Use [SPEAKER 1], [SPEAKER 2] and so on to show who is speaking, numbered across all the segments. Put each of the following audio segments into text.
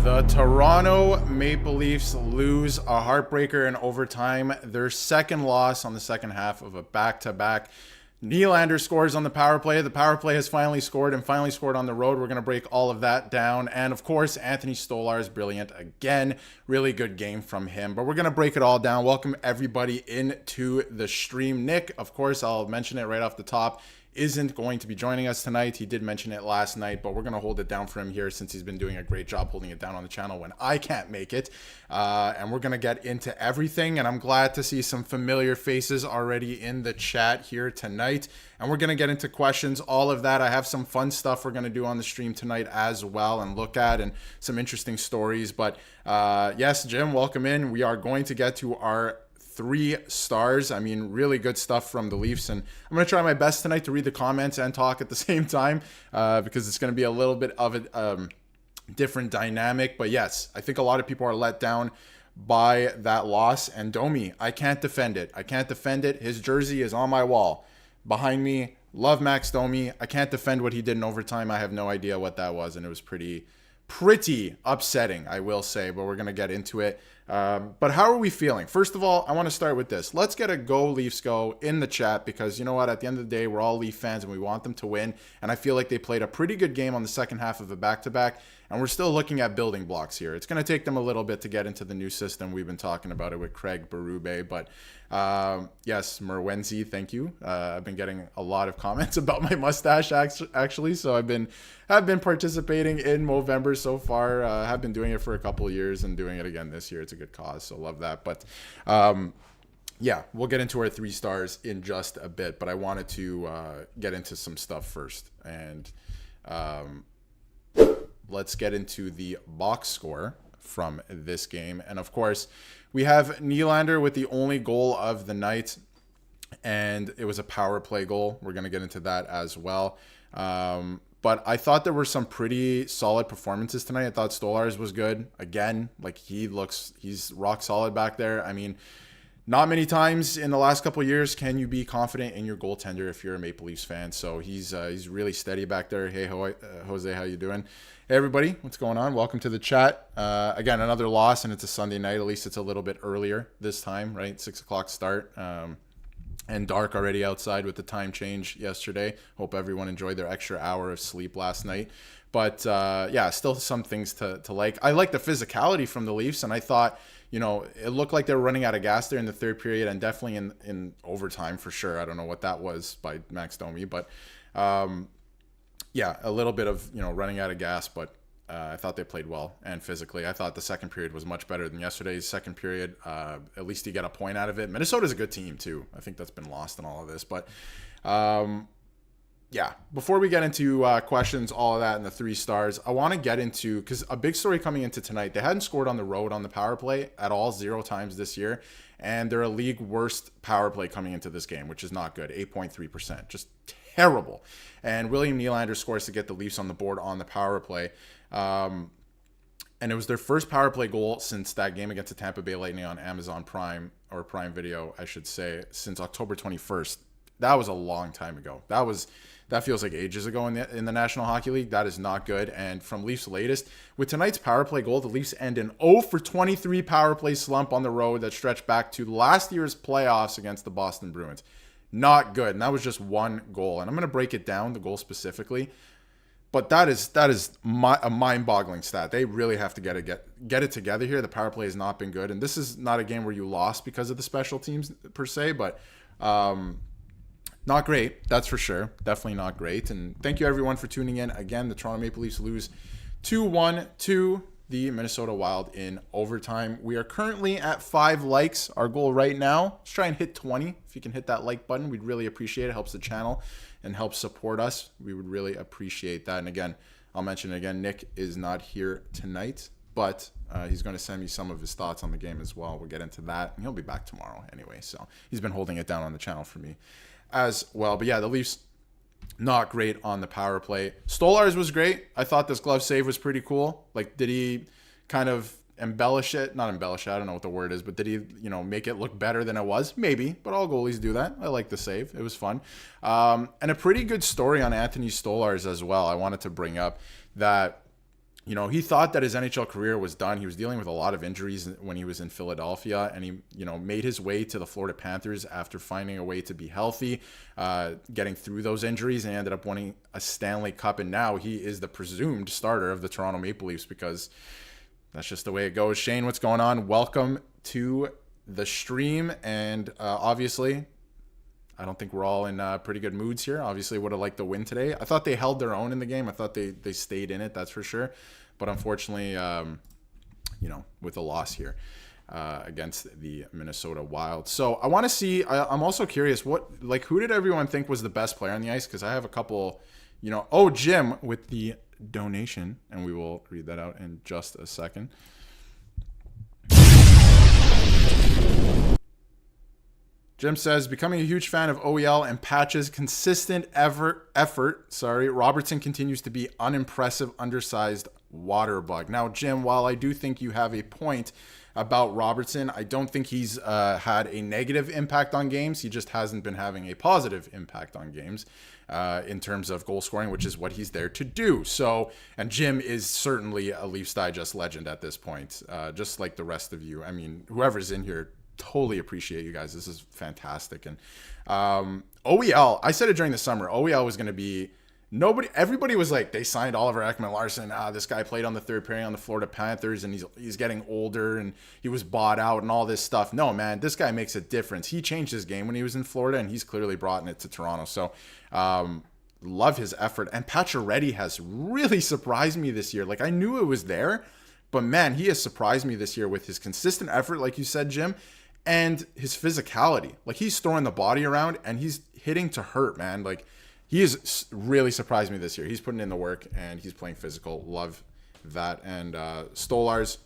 [SPEAKER 1] The Toronto Maple Leafs lose a heartbreaker in overtime, their second loss on the second half of a back-to-back. Nylander scores on the power play. The power play has finally scored and finally scored on the road. We're going to break all of that down. And of course, Anthony Stolarz, brilliant again. Really good game from him. But we're going to break it all down. Welcome everybody into the stream. Nick, of course, I'll mention it right off the top, isn't going to be joining us tonight. He did mention it last night, but we're going to hold it down for him here since he's been doing a great job holding it down on the channel when I can't make it. And we're going to get into everything, and I'm glad to see some familiar faces already in the chat here tonight. And we're going to get into questions, all of that. I have some fun stuff we're going to do on the stream tonight as well and look at, and some interesting stories. But yes, Jim, welcome in. We are going to get to our 3 stars. I mean, really good stuff from the Leafs, and I'm going to try my best tonight to read the comments and talk at the same time because it's going to be a little bit of a different dynamic. But yes, I think a lot of people are let down by that loss, and Domi, I can't defend it. I can't defend it. His jersey is on my wall behind me. Love Max Domi. I can't defend what he did in overtime. I have no idea what that was, and it was pretty upsetting, I will say, but we're going to get into it. But how are we feeling? First of all, I want to start with this. Let's get a Go Leafs Go in the chat, because you know what? At the end of the day, we're all Leaf fans and we want them to win. And I feel like they played a pretty good game on the second half of a back-to-back. And we're still looking at building blocks here. It's going to take them a little bit to get into the new system. We've been talking about it with Craig Berube. But yes, Merwenzi, thank you. I've been getting a lot of comments about my mustache, actually. So I've been participating in Movember so far. Have been doing it for a couple of years and doing it again this year. It's a good cause, so love that. But yeah, we'll get into our 3 stars in just a bit. But I wanted to get into some stuff first. And let's get into the box score from this game. And of course, we have Nylander with the only goal of the night, and it was a power play goal. We're going to get into that as well. But I thought there were some pretty solid performances tonight. I thought Stolarz was good. Again, like he's rock solid back there. I mean, not many times in the last couple of years can you be confident in your goaltender if you're a Maple Leafs fan. So he's really steady back there. Hey, Jose, how you doing? Hey, everybody, what's going on? Welcome to the chat. Again, another loss, and it's a Sunday night. At least it's a little bit earlier this time, right? 6 o'clock start. And dark already outside with the time change yesterday. Hope everyone enjoyed their extra hour of sleep last night. But yeah, still some things to like. I like the physicality from the Leafs, and I thought, you know, it looked like they were running out of gas there in the third period, and definitely in overtime for sure. I don't know what that was by Max Domi, but yeah, a little bit of, you know, running out of gas, but I thought they played well and physically. I thought the second period was much better than yesterday's second period. At least you get a point out of it. Minnesota's a good team too. I think that's been lost in all of this. But yeah, before we get into questions, all of that, and the 3 stars, I want to get into, because a big story coming into tonight, they hadn't scored on the road on the power play at all, 0 times this year. And they're a league worst power play coming into this game, which is not good, 8.3%. Just terrible. And William Nylander scores to get the Leafs on the board on the power play. And it was their first power play goal since that game against the Tampa Bay Lightning on Amazon Prime, or Prime Video, I should say, since October 21st. That was a long time ago. That feels like ages ago in the National Hockey League. That is not good. And from Leafs' latest, with tonight's power play goal, the Leafs end an 0-for-23 power play slump on the road that stretched back to last year's playoffs against the Boston Bruins. Not good. And that was just 1 goal. And I'm going to break it down, the goal specifically. But that is a mind-boggling stat. They really have to get it together here. The power play has not been good. And this is not a game where you lost because of the special teams per se, but not great, that's for sure. Definitely not great. And thank you, everyone, for tuning in. Again, the Toronto Maple Leafs lose 2-1 to the Minnesota Wild in overtime. We are currently at 5 likes. Our goal right now, let's try and hit 20. If you can hit that like button, we'd really appreciate it. It helps the channel and helps support us. We would really appreciate that. And again, I'll mention it again, Nick is not here tonight, but he's going to send me some of his thoughts on the game as well. We'll get into that. And he'll be back tomorrow anyway. So he's been holding it down on the channel for me as well. But yeah, the Leafs, not great on the power play. Stolarz was great. I thought this glove save was pretty cool. Like, did he kind of embellish it? Not embellish it, I don't know what the word is, but did he, you know, make it look better than it was? Maybe, but all goalies do that. I like the save. It was fun. And a pretty good story on Anthony Stolarz as well. I wanted to bring up that he thought that his NHL career was done. He was dealing with a lot of injuries when he was in Philadelphia, and he, made his way to the Florida Panthers after finding a way to be healthy, getting through those injuries, and ended up winning a Stanley Cup. And now he is the presumed starter of the Toronto Maple Leafs because that's just the way it goes. Shane, what's going on? Welcome to the stream, and obviously, I don't think we're all in pretty good moods here. Obviously, would have liked the win today. I thought they held their own in the game. I thought they stayed in it, that's for sure. But unfortunately, with a loss here against the Minnesota Wild. So I want to see, I'm also curious, who did everyone think was the best player on the ice? Because I have a couple, Jim with the donation, and we will read that out in just a second. Jim says, becoming a huge fan of OEL and Patch's consistent effort. Robertson continues to be unimpressive, undersized water bug. Now, Jim, while I do think you have a point about Robertson, I don't think he's had a negative impact on games. He just hasn't been having a positive impact on games in terms of goal scoring, which is what he's there to do. So, and Jim is certainly a Leafs Digest legend at this point, just like the rest of you. I mean, whoever's in here, totally appreciate you guys. This is fantastic. And OEL, I said it during the summer, OEL was going to be everybody was like, they signed Oliver Ekman-Larsson. This guy played on the third pairing on the Florida Panthers, and he's getting older, and he was bought out and all this stuff. No, man, this guy makes a difference. He changed his game when he was in Florida, and he's clearly brought it to Toronto. So love his effort. And Pacioretty has really surprised me this year. Like, I knew it was there, but man, he has surprised me this year with his consistent effort, like you said, Jim, and his physicality. Like, he's throwing the body around and he's hitting to hurt, man. Like, he has really surprised me this year. He's putting in the work and he's playing physical. Love that. And Stolarz,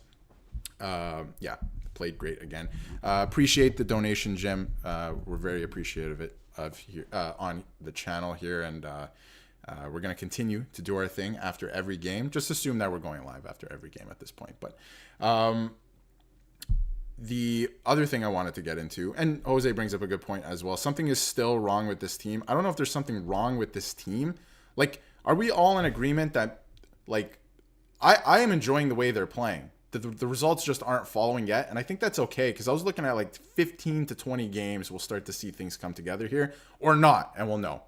[SPEAKER 1] played great again. Appreciate the donation, Jim. We're very appreciative of here on the channel here, and we're going to continue to do our thing after every game. Just assume that we're going live after every game at this point. But the other thing I wanted to get into, and Jose brings up a good point as well, something is still wrong with this team. I don't know if there's something wrong with this team. Like, are we all in agreement that, like, I am enjoying the way they're playing? The results just aren't following yet, and I think that's okay, because I was looking at like 15 to 20 games, we'll start to see things come together here, or not, and we'll know.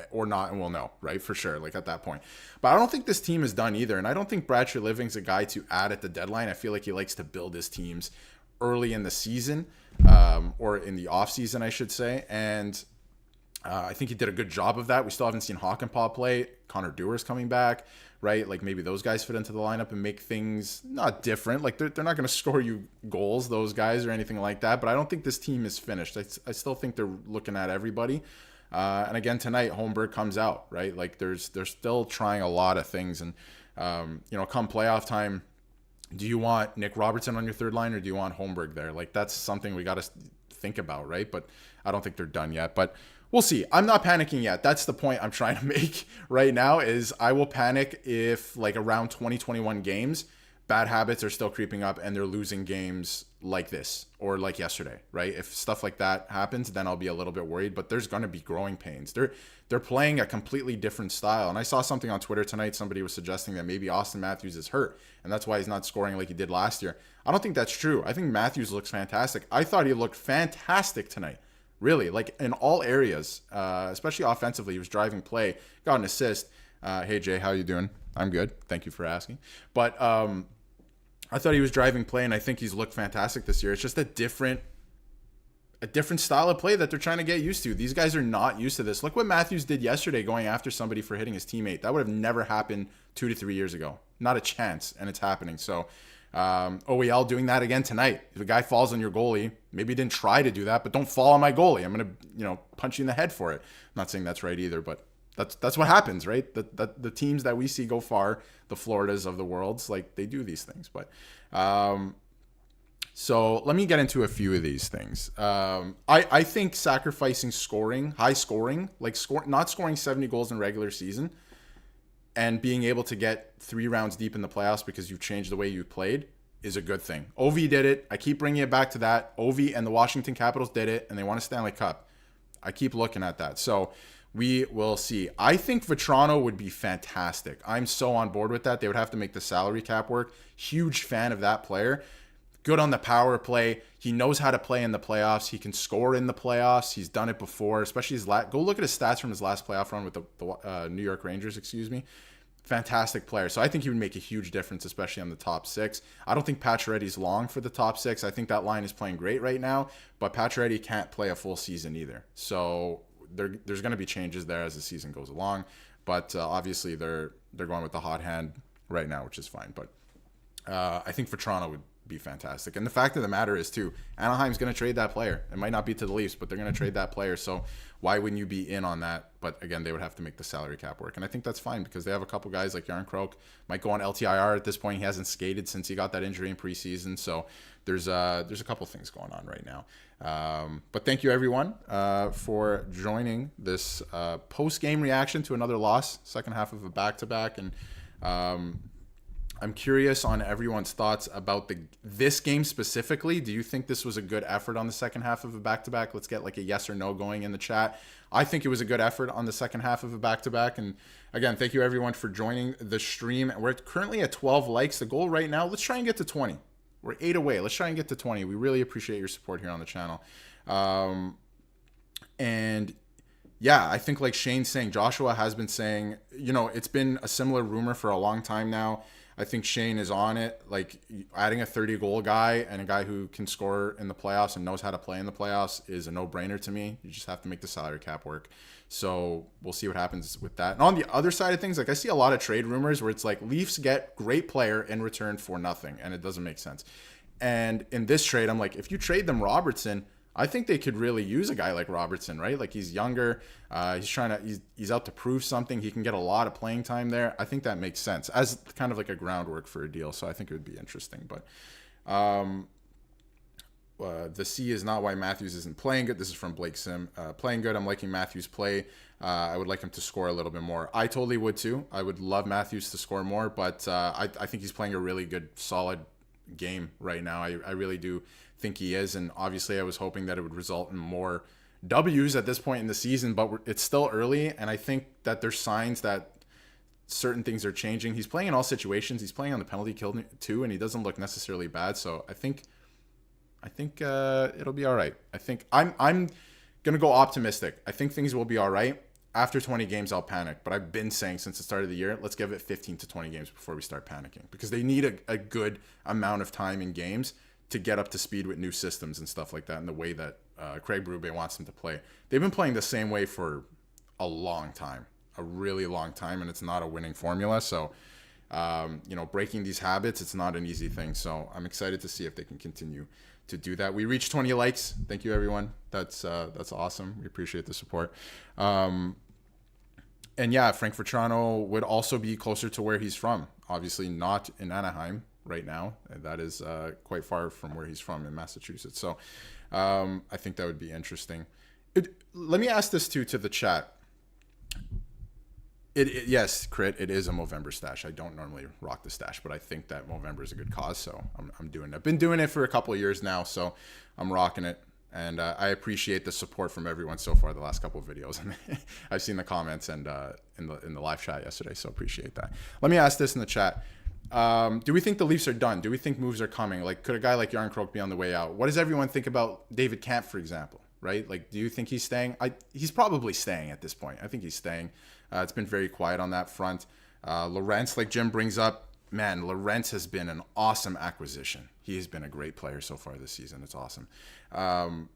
[SPEAKER 1] Or not, and we'll know, right? For sure, like at that point. But I don't think this team is done either, and I don't think Brad Treliving's a guy to add at the deadline. I feel like he likes to build his teams early in the season, or in the offseason, I should say. And I think he did a good job of that. We still haven't seen Hakanpää play. Connor Dewar's coming back, right? Like, maybe those guys fit into the lineup and make things not different. Like, they're not going to score you goals, those guys, or anything like that. But I don't think this team is finished. I still think they're looking at everybody. And again, tonight, Holmberg comes out, right? Like, they're still trying a lot of things. And, come playoff time, do you want Nick Robertson on your third line, or do you want Holmberg there? Like, that's something we got to think about, right? But I don't think they're done yet. But we'll see. I'm not panicking yet. That's the point I'm trying to make right now, is I will panic if, like, around 2021 games, bad habits are still creeping up and they're losing games like this or like yesterday, right? If stuff like that happens, then I'll be a little bit worried, but there's going to be growing pains. They're playing a completely different style. And I saw something on Twitter tonight. Somebody was suggesting that maybe Austin Matthews is hurt, and that's why he's not scoring like he did last year. I don't think that's true. I think Matthews looks fantastic. I thought he looked fantastic tonight. Really, like, in all areas, especially offensively. He was driving play, got an assist. Hey, Jay, how you doing? I'm good. Thank you for asking. But I thought he was driving play, and I think he's looked fantastic this year. It's just a different style of play that they're trying to get used to. These guys are not used to this. Look what Matthews did yesterday, going after somebody for hitting his teammate. That would have never happened 2 to 3 years ago. Not a chance, and it's happening. So OEL doing that again tonight. If a guy falls on your goalie, maybe he didn't try to do that, but don't fall on my goalie. I'm going to punch you in the head for it. I'm not saying that's right either, but that's what happens, right? The teams that we see go far, the Floridas of the worlds, like, they do these things. But so let me get into a few of these things. I think sacrificing scoring, high scoring, like not scoring 70 goals in regular season, and being able to get 3 rounds deep in the playoffs because you've changed the way you played, is a good thing. Ovi did it. I keep bringing it back to that. Ovi and the Washington Capitals did it, and they won a Stanley Cup. I keep looking at that. So We will see. I think Vetrano would be fantastic. I'm so on board with that. They would have to make the salary cap work. Huge fan of that player. Good on the power play. He knows how to play in the playoffs. He can score in the playoffs. He's done it before, especially his go look at his stats from his last playoff run with the New York Rangers, excuse me. Fantastic player. So I think he would make a huge difference, especially on the top six. I don't think Pacioretty's long for the top six. I think that line is playing great right now, but Pacioretty can't play a full season either. So there's going to be changes there as the season goes along, but obviously they're going with the hot hand right now, which is fine. But I think Vetrano would be fantastic. And the fact of the matter is too, Anaheim's going to trade that player. It might not be to the Leafs, but they're going to trade that player. So why wouldn't you be in on that? But again, they would have to make the salary cap work. And I think that's fine because they have a couple guys like Yarn Croak might go on LTIR at this point. He hasn't skated since he got that injury in preseason. So there's a couple things going on right now. But thank you everyone for joining this post-game reaction to another loss, second half of a back-to-back. And I'm curious on everyone's thoughts about this game specifically. Do you think this was a good effort on the second half of a back-to-back? Let's get like a yes or no going in the chat. I think it was a good effort on the second half of a back-to-back. And again, thank you everyone for joining the stream. We're currently at 12 likes. The goal right now, let's try and get to 20. We're 8 away. Let's try and get to 20. We really appreciate your support here on the channel. And yeah, I think like Shane's saying, Joshua has been saying, it's been a similar rumor for a long time now. I think Shane is on it. Like adding a 30-goal guy and a guy who can score in the playoffs and knows how to play in the playoffs is a no-brainer to me. You just have to make the salary cap work. So we'll see what happens with that. And on the other side of things, like I see a lot of trade rumors where it's like Leafs get great player in return for nothing, and it doesn't make sense. And in this trade, I'm like, if you trade them Robertson, I think they could really use a guy like Robertson, right? Like he's younger, he's out to prove something. He can get a lot of playing time there. I think that makes sense as kind of like a groundwork for a deal. So I think it would be interesting. But the C is not why Matthews isn't playing good. This is from Blake Sim. Playing good. I'm liking Matthews' play. I would like him to score a little bit more. I totally would too. I would love Matthews to score more, but I think he's playing a really good, solid game right now. I really do think he is, and obviously I was hoping that it would result in more W's at this point in the season, but it's still early, and I think that there's signs that certain things are changing. He's playing in all situations. He's playing on the penalty kill too, and he doesn't look necessarily bad. So I think it'll be all right. I think I'm gonna go optimistic. I think things will be all right. After 20 games, I'll panic. But I've been saying since the start of the year, let's give it 15 to 20 games before we start panicking, because they need a good amount of time in games to get up to speed with new systems and stuff like that, and the way that Craig Berube wants them to play. They've been playing the same way for a long time, a really long time, and it's not a winning formula. So, breaking these habits, it's not an easy thing. So I'm excited to see if they can continue to do that. We reached 20 likes. Thank you, everyone. That's awesome. We appreciate the support. And yeah, Frank Vetrano would also be closer to where he's from. Obviously not in Anaheim right now. That is quite far from where he's from in Massachusetts. So I think that would be interesting. Let me ask this to the chat. Yes, Crit, it is a Movember stash. I don't normally rock the stash, but I think that Movember is a good cause, so I'm doing it. I've been doing it for a couple of years now, so I'm rocking it. And I appreciate the support from everyone so far the last couple of videos. I've seen the comments and in the live chat yesterday, so appreciate that. Let me ask this in the chat. Do we think the Leafs are done? Do we think moves are coming? Like, could a guy like Yarn Croak be on the way out? What does everyone think about David Kampf, for example, right? Like, do you think he's staying? He's probably staying at this point. I think he's staying. It's been very quiet on that front. Lorentz, like Jim brings up, man, Lorentz has been an awesome acquisition. He has been a great player so far this season. It's awesome. And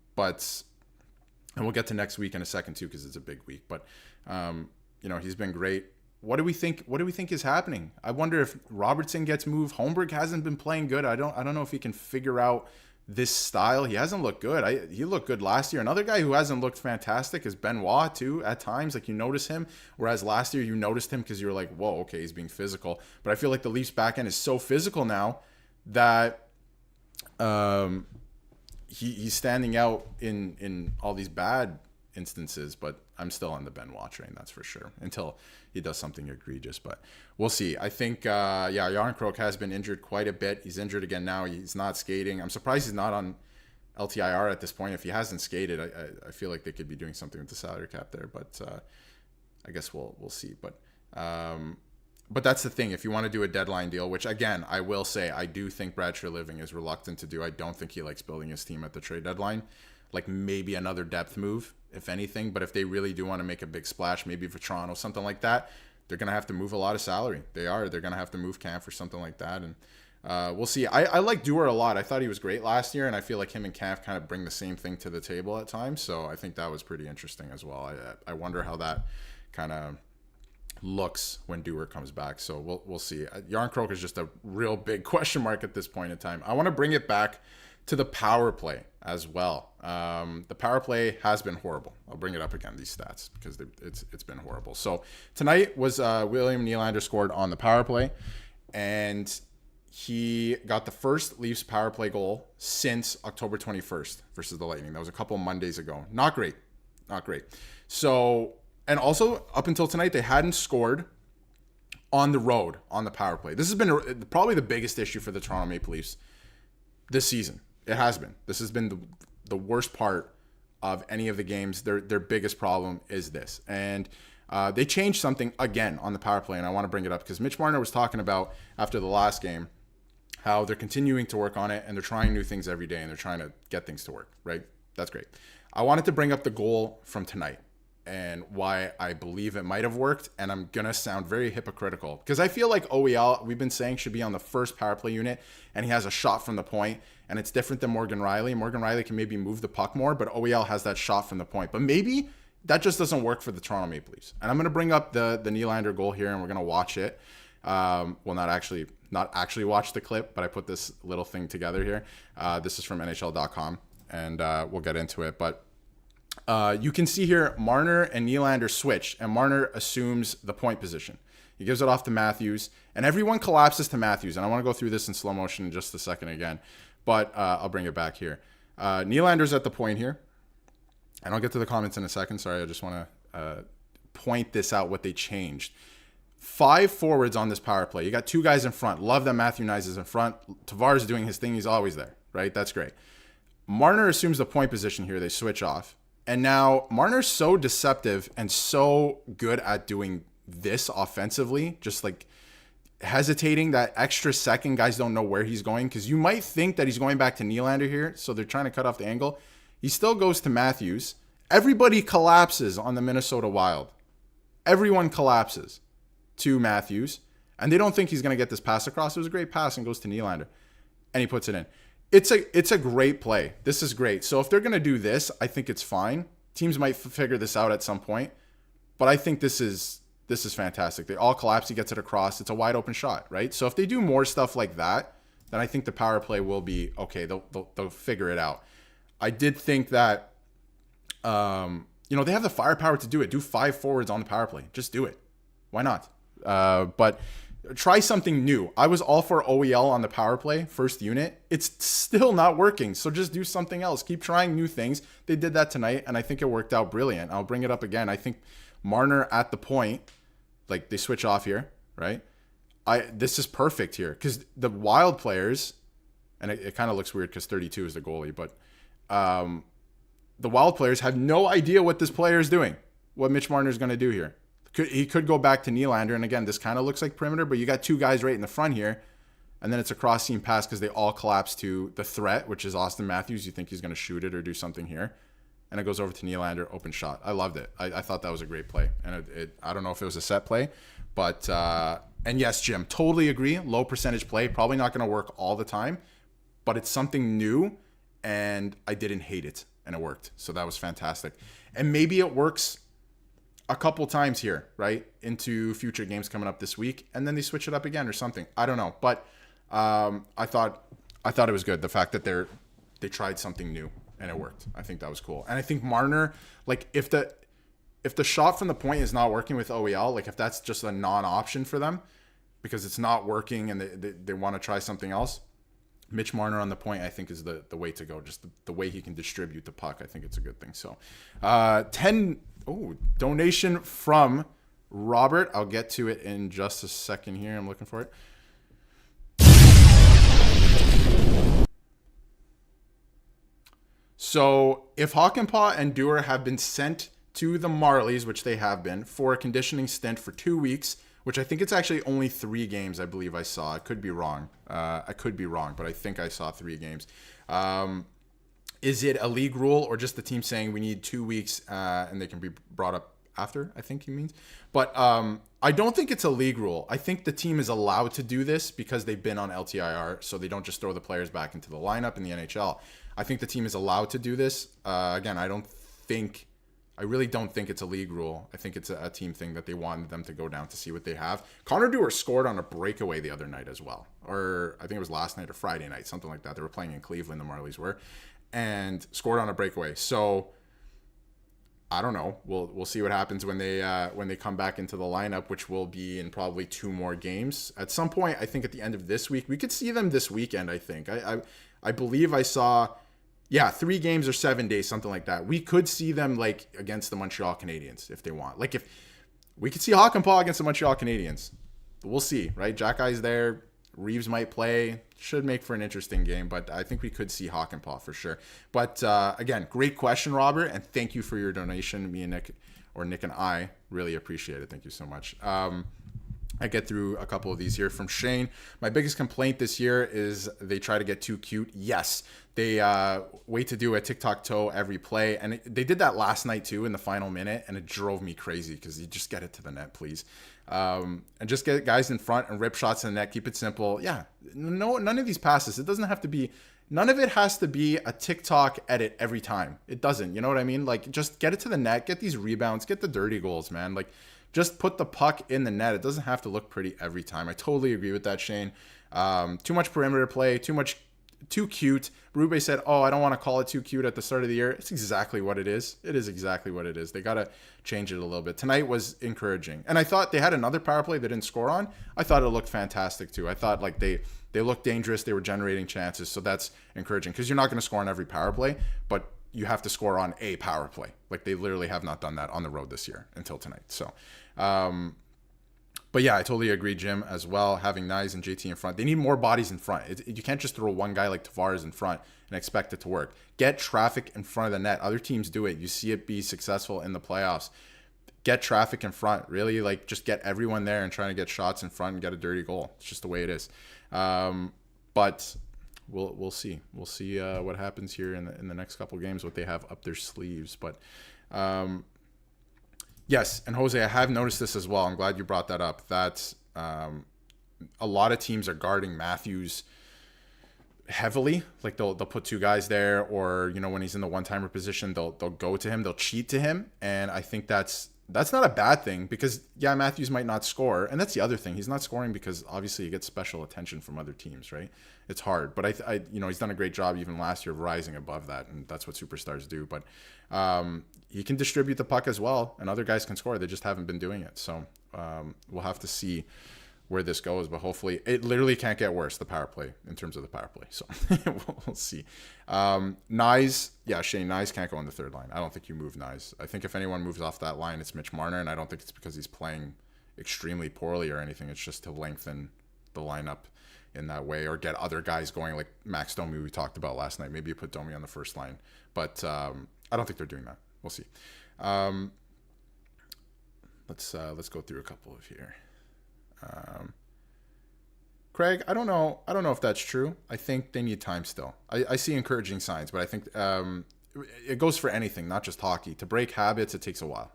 [SPEAKER 1] we'll get to next week in a second too, because it's a big week. But he's been great. What do we think? What do we think is happening? I wonder if Robertson gets moved. Holmberg hasn't been playing good. I don't know if he can figure out this style. He hasn't looked good. He looked good last year. Another guy who hasn't looked fantastic is Benoit too. At times, like, you notice him, whereas last year you noticed him because you were like, whoa, okay, he's being physical. But I feel like the Leafs back end is so physical now that he's standing out in all these bad instances. But I'm still on the Benoit train, that's for sure, until he does something egregious. But we'll see. I think, Yarn Croak has been injured quite a bit. He's injured again now. He's not skating. I'm surprised he's not on LTIR at this point. If he hasn't skated, I feel like they could be doing something with the salary cap there, but I guess we'll see. But that's the thing. If you want to do a deadline deal, which again, I will say, I do think Brad Living is reluctant to do. I don't think he likes building his team at the trade deadline. Like maybe another depth move, if anything. But if they really do want to make a big splash, maybe for Toronto, something like that, they're going to have to move a lot of salary. They're going to have to move Camp or something like that. And we'll see. I like Dewar a lot. I thought he was great last year, and I feel like him and Camp kind of bring the same thing to the table at times. So I think that was pretty interesting as well. I wonder how that kind of looks when Dewar comes back. So we'll see. Yarncroke is just a real big question mark at this point in time. I want to bring it back to the power play as well. The power play has been horrible. I'll bring it up again, these stats, because it's been horrible. So tonight was William Nylander scored on the power play, and he got the first Leafs power play goal since October 21st versus the Lightning. That was a couple Mondays ago. Not great. So, and also up until tonight, they hadn't scored on the road on the power play. This has been probably the biggest issue for the Toronto Maple Leafs this season. It has been. This has been the worst part of any of the games. Their biggest problem is this. And they changed something again on the power play, and I want to bring it up because Mitch Marner was talking about after the last game how they're continuing to work on it, and they're trying new things every day, and they're trying to get things to work, right? That's great. I wanted to bring up the goal from tonight and why I believe it might have worked, and I'm going to sound very hypocritical because I feel like OEL, we've been saying, should be on the first power play unit, and he has a shot from the point, and it's different than Morgan Riley. Morgan Riley can maybe move the puck more, but OEL has that shot from the point. But maybe that just doesn't work for the Toronto Maple Leafs. And I'm going to bring up the Nylander goal here, and we're going to watch it. Well, not actually watch the clip, but I put this little thing together here. This is from NHL.com, and we'll get into it. But you can see here Marner and Nylander switch, and Marner assumes the point position. He gives it off to Matthews, and everyone collapses to Matthews. And I want to go through this in slow motion in just a second again, but I'll bring it back here. Nylander's at the point here, and I'll get to the comments in a second. Sorry, I just want to point this out, what they changed. 5 forwards on this power play. You got 2 guys in front. Love that Matthew Knies is in front. Tavares is doing his thing. He's always there, right? That's great. Marner assumes the point position here. They switch off. And now Marner's so deceptive and so good at doing this offensively, just like hesitating that extra second. Guys don't know where he's going because you might think that he's going back to Nylander here, so they're trying to cut off the angle. He still goes to Matthews. Everybody collapses on the Minnesota Wild. Everyone collapses to Matthews, and they don't think he's going to get this pass across. It was a great pass and goes to Nylander, and he puts it in. It's a great play. This is great. So if they're going to do this, I think it's fine. Teams might figure this out at some point, but I think this is fantastic. They all collapse. He gets it across. It's a wide open shot, right? So if they do more stuff like that, then I think the power play will be okay. They'll figure it out. I did think that, they have the firepower to do it. Do 5 forwards on the power play. Just do it. Why not? But try something new. I was all for OEL on the power play, first unit. It's still not working. So just do something else. Keep trying new things. They did that tonight, and I think it worked out brilliant. I'll bring it up again. I think Marner at the point, like they switch off here, right? This is perfect here because the Wild players, and it kind of looks weird because 32 is the goalie, but the Wild players have no idea what this player is doing, what Mitch Marner is going to do here. He could go back to Nylander, and again, this kind of looks like perimeter, but you got 2 guys right in the front here, and then it's a cross-seam pass because they all collapse to the threat, which is Austin Matthews. You think he's going to shoot it or do something here, and it goes over to Nylander, open shot. I loved it. I thought that was a great play, and I don't know if it was a set play, but and yes, Jim, totally agree. Low percentage play, probably not going to work all the time, but it's something new, and I didn't hate it, and it worked. So that was fantastic, and maybe it works a couple times here, right, into future games coming up this week, and then they switch it up again or something. I don't know, but I thought it was good, the fact that they tried something new and it worked. I think that was cool, and I think Marner, like if the shot from the point is not working with OEL, like if that's just a non-option for them because it's not working and they want to try something else, Mitch Marner on the point, I think, is the way to go. Just the way he can distribute the puck, I think it's a good thing. So, donation from Robert. I'll get to it in just a second here. I'm looking for it. So if Hockenpah and Dewar have been sent to the Marlies, which they have been, for a conditioning stint for 2 weeks, which I think it's actually only 3 games, I believe I saw. I could be wrong. But I think I saw 3 games. Is it a league rule or just the team saying we need 2 weeks and they can be brought up after, I think he means. But I don't think it's a league rule. I think the team is allowed to do this because they've been on LTIR, so they don't just throw the players back into the lineup in the NHL. I think the team is allowed to do this. Again, I really don't think it's a league rule. I think it's a team thing that they wanted them to go down to see what they have. Connor Dewar scored on a breakaway the other night as well. Or I think it was last night or Friday night, something like that. They were playing in Cleveland, the Marlies were, and scored on a breakaway. So I don't know. We'll see what happens when they come back into the lineup, which will be in probably 2 more games. At some point, I think at the end of this week, we could see them this weekend, I think. I believe I saw 3 games or 7 days, something like that. We could see them like against the Montreal Canadiens if they want. Like if we could see Hockenpah against the Montreal Canadiens. We'll see, right? Jack Eye's there. Reeves might play. Should make for an interesting game, but I think we could see Hockenpah for sure. But again, great question, Robert, and thank you for your donation. Me and Nick and I really appreciate it. Thank you so much. I get through a couple of these here from Shane. My biggest complaint this year is they try to get too cute. Yes, they wait to do a TikTok toe every play. And they did that last night too in the final minute. And it drove me crazy because you just get it to the net, please. And just get guys in front and rip shots in the net. Keep it simple. Yeah, no, none of these passes. It doesn't have to be. None of it has to be a TikTok edit every time. It doesn't. You know what I mean? Like, just get it to the net. Get these rebounds. Get the dirty goals, man. Like, just put the puck in the net. It doesn't have to look pretty every time. I totally agree with that, Shane. Too much perimeter play, too cute. Berube said, I don't want to call it too cute at the start of the year. It's exactly what it is. It is exactly what it is. They got to change it a little bit. Tonight was encouraging. And I thought they had another power play they didn't score on. I thought it looked fantastic too. I thought like they looked dangerous. They were generating chances. So that's encouraging because you're not going to score on every power play, but you have to score on a power play. Like they literally have not done that on the road this year until tonight. So, but yeah, I totally agree, Jim, as well. Having Nyes and JT in front, they need more bodies in front. You can't just throw one guy like Tavares in front and expect it to work. Get traffic in front of the net. Other teams do it. You see it be successful in the playoffs. Get traffic in front. Really, like just get everyone there and trying to get shots in front and get a dirty goal. It's just the way it is. But we'll see. We'll see what happens here in the next couple of games, what they have up their sleeves. But yes, and Jose, I have noticed this as well. I'm glad you brought that up. That a lot of teams are guarding Matthews heavily. Like they'll put 2 guys there, or when he's in the one-timer position, they'll go to him, they'll cheat to him, and I think that's not a bad thing because Matthews might not score, and that's the other thing. He's not scoring because obviously he gets special attention from other teams, right? It's hard, but I he's done a great job even last year of rising above that, and that's what superstars do. But he can distribute the puck as well, and other guys can score. They just haven't been doing it, so we'll have to see where this goes, but hopefully it literally can't get worse, the power play, in terms of the power play. So we'll see. Nyes, Shane, Nyes can't go on the third line. I don't think you move Nyes. I think if anyone moves off that line, it's Mitch Marner, and I don't think it's because he's playing extremely poorly or anything. It's just to lengthen the lineup in that way or get other guys going like Max Domi we talked about last night. Maybe you put Domi on the first line, but I don't think they're doing that. We'll see. Let's go through a couple of here. Craig, I don't know if that's true. I think they need time still. I see encouraging signs, but I think it goes for anything, not just hockey. To break habits, it takes a while.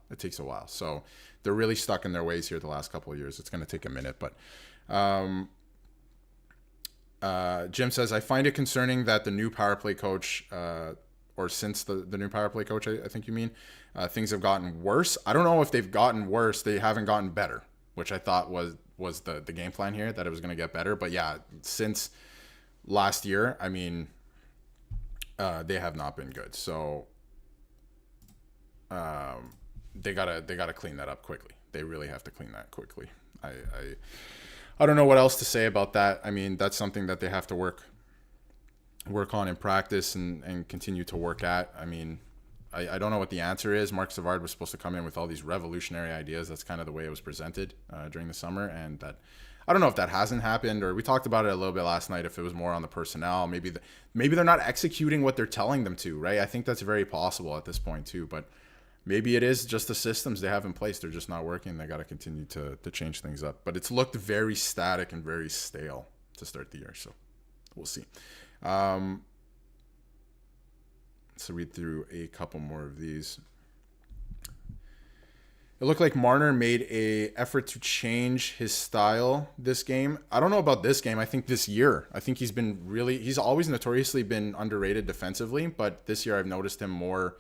[SPEAKER 1] So they're really stuck in their ways here the last couple of years. It's going to take a minute, but Jim says, I find it concerning that the new power play coach, or since the new power play coach, I think you mean, things have gotten worse. I don't know if they've gotten worse. They haven't gotten better, which I thought was the game plan here, that it was going to get better. But yeah, since last year, I mean, they have not been good. So they gotta clean that up quickly. They really have to clean that quickly. I don't know what else to say about that. I mean, that's something that they have to work on in practice and continue to work at. I mean, I don't know what the answer is. Mark Savard was supposed to come in with all these revolutionary ideas. That's kind of the way it was presented during the summer, and that I don't know if that hasn't happened, or we talked about it a little bit last night. If it was more on the personnel, maybe they're not executing what they're telling them to, right? I think that's very possible at this point too. But maybe it is just the systems they have in place. They're just not working. They got to continue to change things up. But it's looked very static and very stale to start the year. So we'll see. So read through a couple more of these. It looked like Marner made a effort to change his style this game. I don't know about this game. I think this year. I think he's always notoriously been underrated defensively, but this year I've noticed him more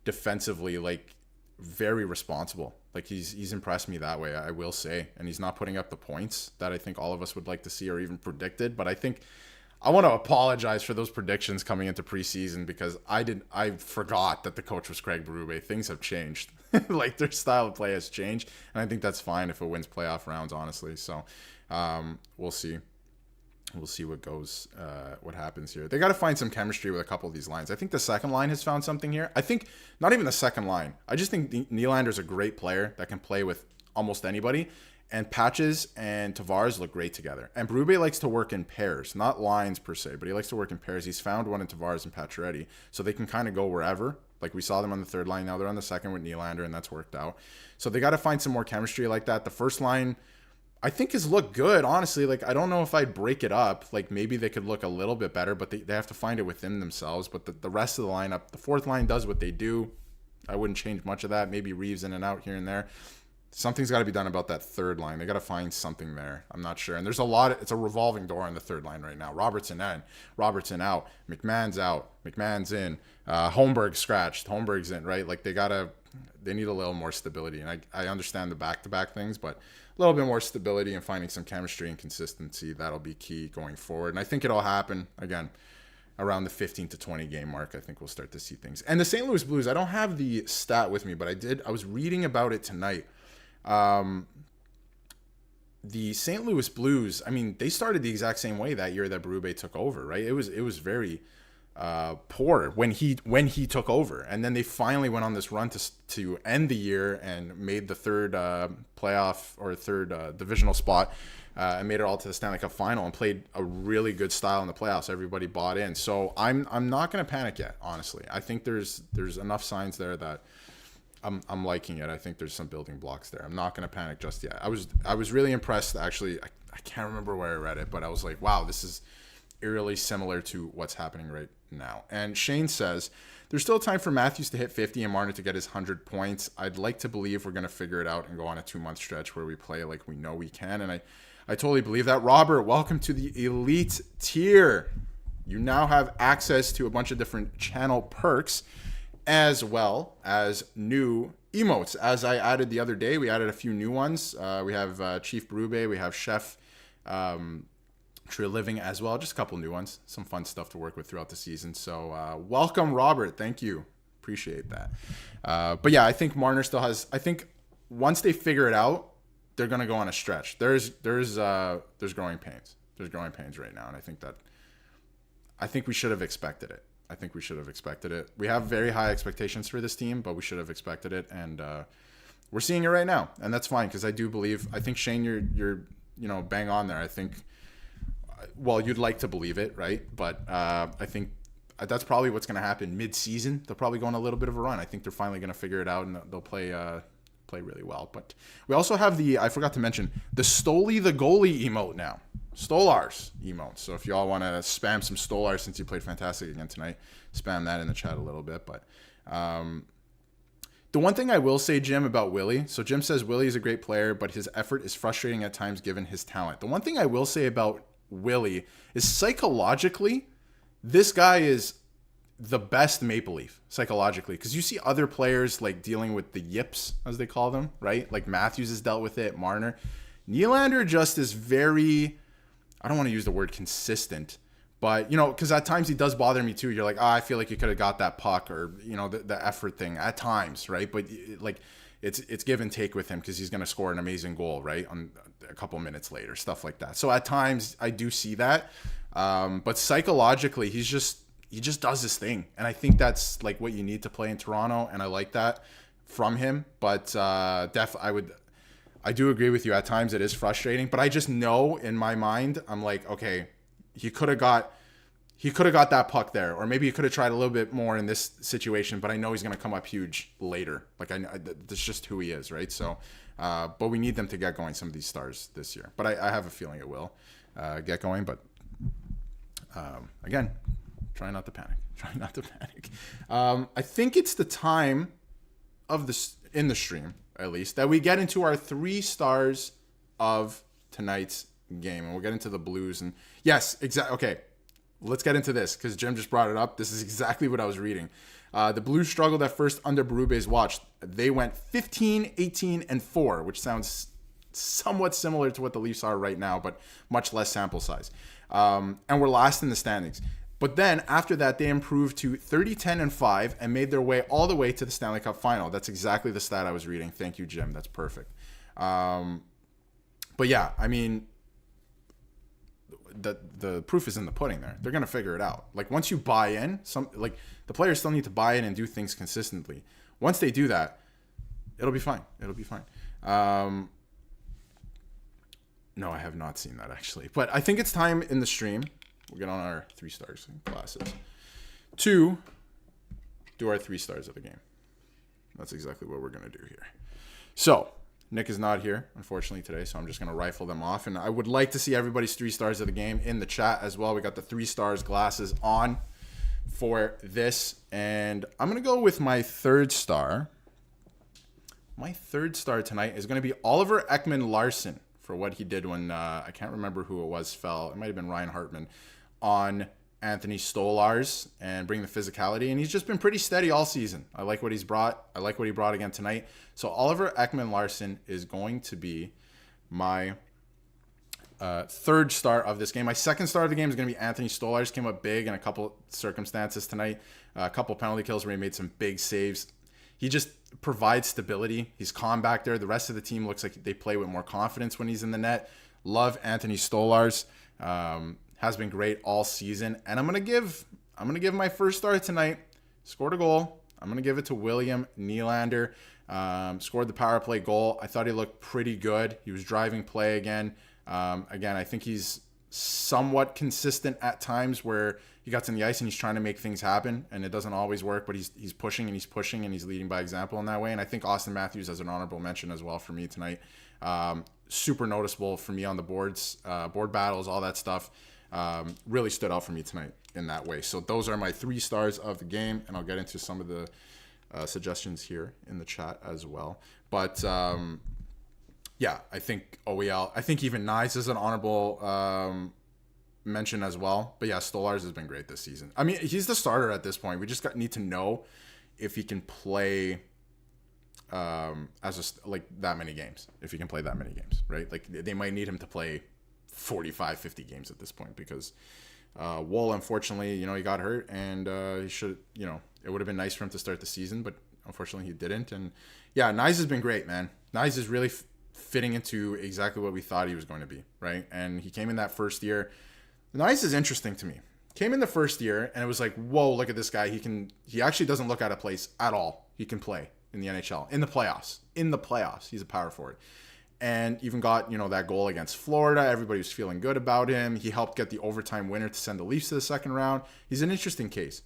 [SPEAKER 1] defensively, like very responsible. Like he's impressed me that way, I will say. And he's not putting up the points that I think all of us would like to see or even predicted. But I want to apologize for those predictions coming into preseason because I forgot that the coach was Craig Berube. Things have changed. Like their style of play has changed. And I think that's fine if it wins playoff rounds, honestly. So we'll see. We'll see what happens here. They got to find some chemistry with a couple of these lines. I think the second line has found something here. I think not even the second line. I just think Nylander's a great player that can play with almost anybody. And Patches and Tavares look great together. And Berube likes to work in pairs, not lines per se, but he likes to work in pairs. He's found one in Tavares and Pacioretty, so they can kind of go wherever. Like we saw them on the third line. Now they're on the second with Nylander, and that's worked out. So they got to find some more chemistry like that. The first line, I think, has looked good, honestly. Like, I don't know if I'd break it up. Like, maybe they could look a little bit better, but they have to find it within themselves. But the rest of the lineup, the fourth line does what they do. I wouldn't change much of that. Maybe Reeves in and out here and there. Something's got to be done about that third line. They got to find something there. I'm not sure. And there's it's a revolving door on the third line right now. Robertson in, Robertson out, McMahon's out, McMahon's in, Holmberg scratched, Holmberg's in, right? Like they need a little more stability. And I understand the back-to-back things, but a little bit more stability and finding some chemistry and consistency, that'll be key going forward. And I think it'll happen, again, around the 15 to 20 game mark. I think we'll start to see things. And the St. Louis Blues, I don't have the stat with me, but I was reading about it tonight. The St. Louis Blues, I mean, they started the exact same way that year that Berube took over, right? It was very poor when he took over, and then they finally went on this run to end the year and made the third playoff or third divisional spot, and made it all to the Stanley Cup final and played a really good style in the playoffs. Everybody bought in, so I'm not going to panic yet. Honestly, I think there's enough signs there that I'm liking it. I think there's some building blocks there. I'm not going to panic just yet. I was really impressed, actually. I can't remember where I read it, but I was like, wow, this is eerily similar to what's happening right now. And Shane says, there's still time for Matthews to hit 50 and Marner to get his 100 points. I'd like to believe we're going to figure it out and go on a 2-month stretch where we play like we know we can. And I totally believe that. Robert, welcome to the elite tier. You now have access to a bunch of different channel perks, as well as new emotes. As I added the other day, we added a few new ones. We have Chief Berube, we have Chef True Living as well. Just a couple new ones. Some fun stuff to work with throughout the season. So welcome, Robert. Thank you. Appreciate that. But yeah, I think Marner still has. I think once they figure it out, they're going to go on a stretch. There's growing pains. There's growing pains right now, and I think we should have expected it. We have very high expectations for this team, but we should have expected it, and we're seeing it right now, and that's fine because I think Shane, you're bang on there. I think, well, you'd like to believe it, right? But I think that's probably what's going to happen mid-season. They'll probably go on a little bit of a run. I think they're finally going to figure it out, and they'll play really well. But we also have I forgot to mention, the Stoli the goalie emote now. Stolarz emote. So if y'all want to spam some Stolarz since you played fantastic again tonight, spam that in the chat a little bit. But the one thing I will say, Jim, about Willie. So Jim says Willie is a great player, but his effort is frustrating at times given his talent. The one thing I will say about Willie is psychologically, this guy is the best Maple Leaf psychologically, because you see other players like dealing with the yips, as they call them, right? Like Matthews has dealt with it, Marner. Nylander just is very, I don't want to use the word consistent, but, because at times he does bother me too. You're like, I feel like you could have got that puck, or, the effort thing at times, right? But like it's give and take with him because he's going to score an amazing goal, right? On a couple minutes later, stuff like that. So at times I do see that. But psychologically, he just does his thing. And I think that's like what you need to play in Toronto. And I like that from him. But I I do agree with you. At times it is frustrating, but I just know in my mind, I'm like, okay, he could have got that puck there, or maybe he could have tried a little bit more in this situation, but I know he's going to come up huge later. Like, that's just who he is, right? So, but we need them to get going, some of these stars this year. But I have a feeling it will get going. But again, try not to panic. Try not to panic. I think it's the time of this in the stream, at least, that we get into our 3 stars of tonight's game, and we'll get into the Blues. And yes, exactly. Okay. Let's get into this because Jim just brought it up. This is exactly what I was reading. The Blues struggled at first under Berube's watch. They went 15, 18, and 4, which sounds somewhat similar to what the Leafs are right now, but much less sample size. And we're last in the standings. But then after that, they improved to 30, 10, and 5 and made their way all the way to the Stanley Cup final. That's exactly the stat I was reading. Thank you, Jim. That's perfect. But yeah, I mean, the proof is in the pudding there. They're going to figure it out. Like, once you buy in, the players still need to buy in and do things consistently. Once they do that, it'll be fine. It'll be fine. No, I have not seen that, actually. But I think it's time in the stream, we'll get on our 3 stars classes, to do our 3 stars of the game. That's exactly what we're going to do here. So, Nick is not here, unfortunately, today, so I'm just going to rifle them off. And I would like to see everybody's 3 stars of the game in the chat as well. We got the 3 stars glasses on for this. And I'm going to go with my 3rd star. My 3rd star tonight is going to be Oliver Ekman-Larsson for what he did when, I can't remember who it was, fell. It might have been Ryan Hartman on Anthony Stolarz and bring the physicality. And he's just been pretty steady all season. I like what he's brought. I like what he brought again tonight. So Oliver Ekman-Larsson is going to be my 3rd star of this game. My 2nd star of the game is going to be Anthony Stolarz. Came up big in a couple circumstances tonight. A couple penalty kills where he made some big saves. He just provides stability. He's calm back there. The rest of the team looks like they play with more confidence when he's in the net. Love Anthony Stolarz. Has been great all season. And I'm gonna give my 1st star tonight. Scored a goal. I'm gonna give it to William Nylander. Scored the power play goal. I thought he looked pretty good. He was driving play again. Again, I think he's somewhat consistent at times where he gets in the ice and he's trying to make things happen, and it doesn't always work, but he's pushing and he's leading by example in that way. And I think Austin Matthews has an honorable mention as well for me tonight. Super noticeable for me on the boards, board battles, all that stuff. Really stood out for me tonight in that way. So those are my 3 stars of the game, and I'll get into some of the suggestions here in the chat as well. But yeah, I think OEL. I think even Nyes is an honorable mention as well. But yeah, Stolarz has been great this season. I mean, he's the starter at this point. We just need to know if he can play that many games. If he can play that many games, right? Like, they might need him to play 45, 50 games at this point because Woll, unfortunately, he got hurt, and he should, it would have been nice for him to start the season, but unfortunately he didn't. And yeah, Nyes has been great, man. Nyes is really fitting into exactly what we thought he was going to be, right? And he came in that first year. Nyes is interesting to me. Came in the first year, and it was like, whoa, look at this guy. He actually doesn't look out of place at all. He can play in the NHL, in the playoffs. He's a power forward. And even got, that goal against Florida. Everybody was feeling good about him. He helped get the overtime winner to send the Leafs to the second round. He's an interesting case.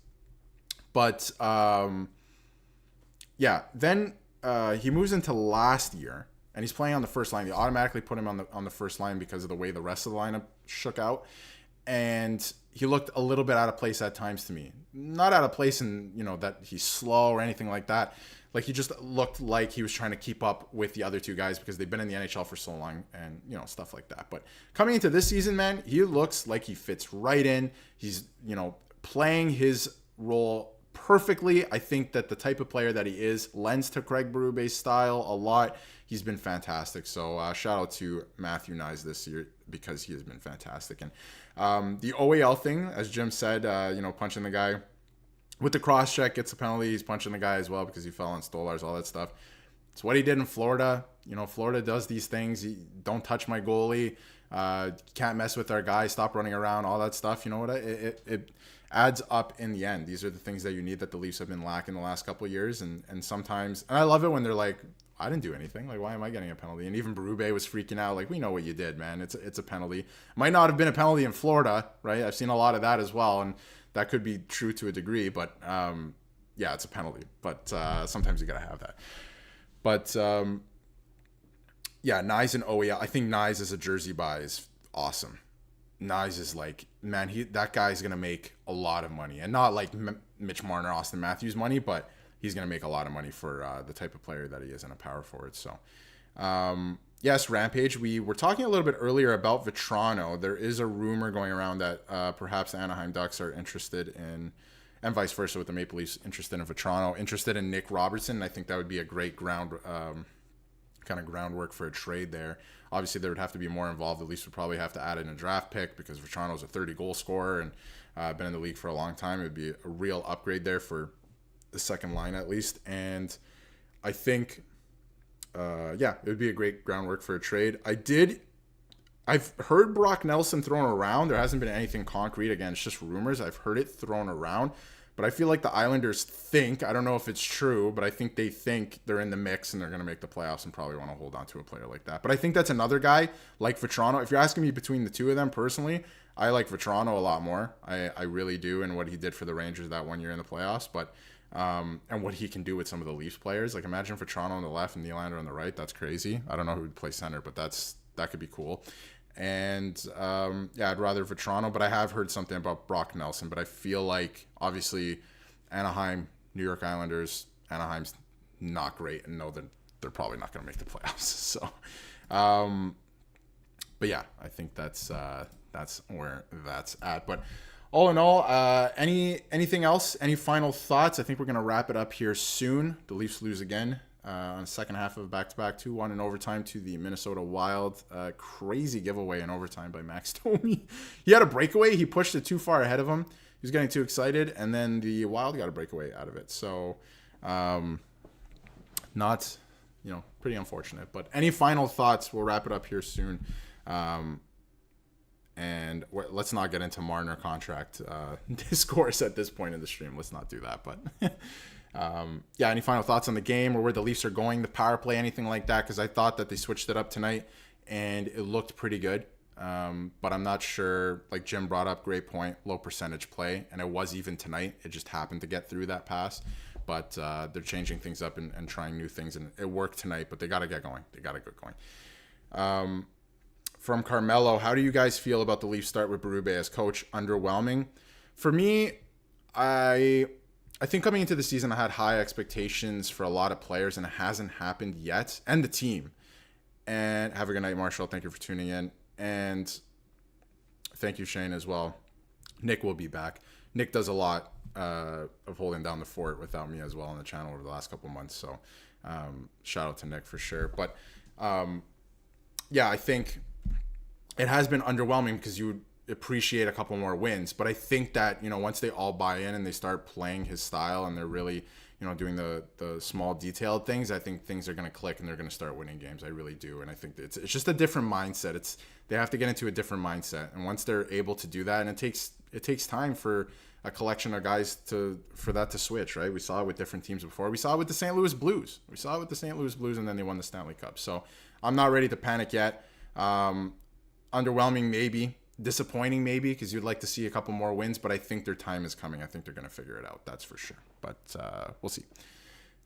[SPEAKER 1] But, yeah, then he moves into last year, and he's playing on the first line. They automatically put him on the first line because of the way the rest of the lineup shook out. And he looked a little bit out of place at times to me. Not out of place in, that he's slow or anything like that. Like, he just looked like he was trying to keep up with the other 2 guys because they've been in the NHL for so long and, stuff like that. But coming into this season, man, he looks like he fits right in. He's, playing his role perfectly. I think that the type of player that he is lends to Craig Berube's style a lot. He's been fantastic. So shout out to Matthew Nyes this year because he has been fantastic. And the OAL thing, as Jim said, punching the guy with the cross check, gets a penalty. He's punching the guy as well because he fell on Stolarz, all that stuff. It's what he did in Florida. Florida does these things. Don't touch my goalie. Can't mess with our guy. Stop running around, all that stuff. You know what? It adds up in the end. These are the things that you need that the Leafs have been lacking the last couple of years. And sometimes, and I love it when they're like, I didn't do anything. Like, why am I getting a penalty? And even Berube was freaking out. Like, we know what you did, man. It's a penalty. Might not have been a penalty in Florida, right? I've seen a lot of that as well, and that could be true to a degree. But yeah, it's a penalty. But sometimes you gotta have that. But yeah, Nyes and Owe. I think Nyes as a jersey buy is awesome. Nyes is like, man, that guy's gonna make a lot of money, and not like Mitch Marner, Austin Matthews money, but he's going to make a lot of money for the type of player that he is in a power forward. So, yes, Rampage. We were talking a little bit earlier about Vetrano. There is a rumor going around that perhaps the Anaheim Ducks are interested in, and vice versa with the Maple Leafs, interested in Vetrano, interested in Nick Robertson. I think that would be a great groundwork for a trade there. Obviously, there would have to be more involved. The Leafs would probably have to add in a draft pick because Vetrano's a 30-goal scorer and been in the league for a long time. It would be a real upgrade there for the second line at least. And I think, it would be a great groundwork for a trade. I've heard Brock Nelson thrown around. There hasn't been anything concrete. Again, it's just rumors. I've heard it thrown around. But I feel like the Islanders think, I don't know if it's true, but I think they think they're in the mix and they're going to make the playoffs and probably want to hold on to a player like that. But I think that's another guy like Vetrano. If you're asking me between the two of them personally, I like Vetrano a lot more. I really do, and what he did for the Rangers that 1 year in the playoffs. But and what he can do with some of the Leafs players. Like, imagine Vetrano on the left and Nylander on the right. That's crazy. I don't know who would play center, but that could be cool. And I'd rather Vetrano, but I have heard something about Brock Nelson. But I feel like, obviously, Anaheim, New York Islanders, Anaheim's not great and know that they're probably not going to make the playoffs. So, but yeah, I think that's where that's at. But all in all, anything else? Any final thoughts? I think we're going to wrap it up here soon. The Leafs lose again on the second half of back-to-back 2-1 in overtime to the Minnesota Wild. Crazy giveaway in overtime by Max Domi. He had a breakaway. He pushed it too far ahead of him. He was getting too excited, and then the Wild got a breakaway out of it. So, not, pretty unfortunate. But any final thoughts? We'll wrap it up here soon. And let's not get into Marner contract discourse at this point in the stream. Let's not do that. But any final thoughts on the game or where the Leafs are going, the power play, anything like that? Because I thought that they switched it up tonight and it looked pretty good. But I'm not sure. Like Jim brought up, great point, low percentage play. And it was even tonight. It just happened to get through that pass. But they're changing things up and trying new things. And it worked tonight, but they got to get going. They got to get going. From Carmelo, how do you guys feel about the Leafs start with Berube as coach? Underwhelming. For me, I think coming into the season, I had high expectations for a lot of players, and it hasn't happened yet, and the team. And have a good night, Marshall. Thank you for tuning in. And thank you, Shane, as well. Nick will be back. Nick does a lot of holding down the fort without me as well on the channel over the last couple months. So shout out to Nick for sure. But I think it has been underwhelming because you would appreciate a couple more wins. But I think that, once they all buy in and they start playing his style and they're really, doing the small detailed things, I think things are going to click and they're going to start winning games. I really do. And I think it's just a different mindset. They have to get into a different mindset. And once they're able to do that, and it takes time for a collection of guys for that to switch, right? We saw it with different teams before. We saw it with the St. Louis Blues. And then they won the Stanley Cup. So I'm not ready to panic yet. Underwhelming, maybe. Disappointing, maybe, because you'd like to see a couple more wins, but I think their time is coming. I think they're going to figure it out. That's for sure. But we'll see.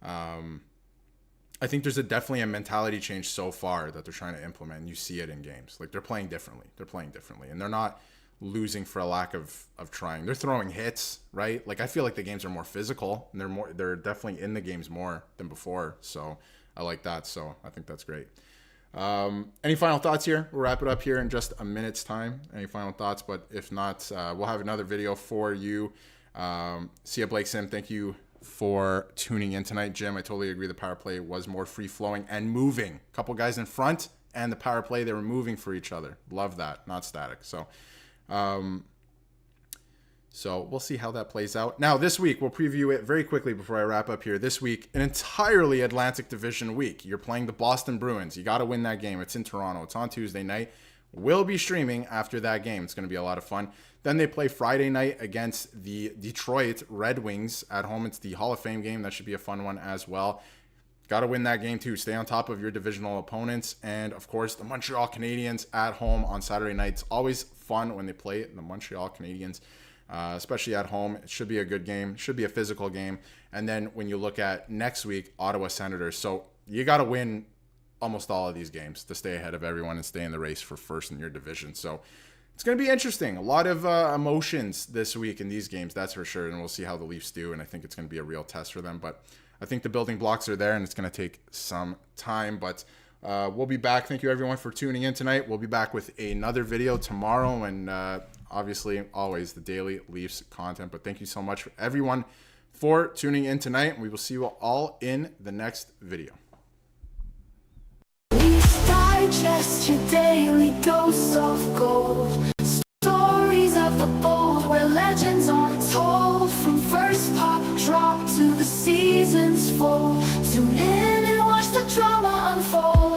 [SPEAKER 1] I think there's definitely a mentality change so far that they're trying to implement, and you see it in games. Like, they're playing differently. And they're not losing for a lack of trying. They're throwing hits, right? Like, I feel like the games are more physical, and they're definitely in the games more than before. So I like that. So I think that's great. Any final thoughts here? We'll wrap it up here in just a minute's time. Any final thoughts? But if not, we'll have another video for you. See ya, Blake Sim. Thank you for tuning in tonight. Jim, I totally agree. The power play was more free-flowing and moving. A couple guys in front and the power play, they were moving for each other. Love that. Not static. So we'll see how that plays out. Now, this week, we'll preview it very quickly before I wrap up here. This week, an entirely Atlantic Division week. You're playing the Boston Bruins. You got to win that game. It's in Toronto. It's on Tuesday night. We'll be streaming after that game. It's going to be a lot of fun. Then they play Friday night against the Detroit Red Wings at home. It's the Hall of Fame game. That should be a fun one as well. got to win that game too. Stay on top of your divisional opponents. And of course, the Montreal Canadiens at home on Saturday night. It's always fun when they play the Montreal Canadiens, especially at home. It should be a good game. It should be a physical game. And then when you look at next week, Ottawa Senators. So you got to win almost all of these games to stay ahead of everyone and stay in the race for first in your division. So it's going to be interesting. A lot of emotions this week in these games, that's for sure. And we'll see how the Leafs do. And I think it's going to be a real test for them. But I think the building blocks are there, and it's going to take some time. But we'll be back. Thank you, everyone, for tuning in tonight. We'll be back with another video tomorrow, and obviously, always the daily Leafs content. But thank you so much, everyone, for tuning in tonight. We will see you all in the next video.
[SPEAKER 2] Leafs Digest, your daily dose of gold. Stories of the bold, where legends are told. From first puck drop to the season's fall. Tune in and watch the drama unfold.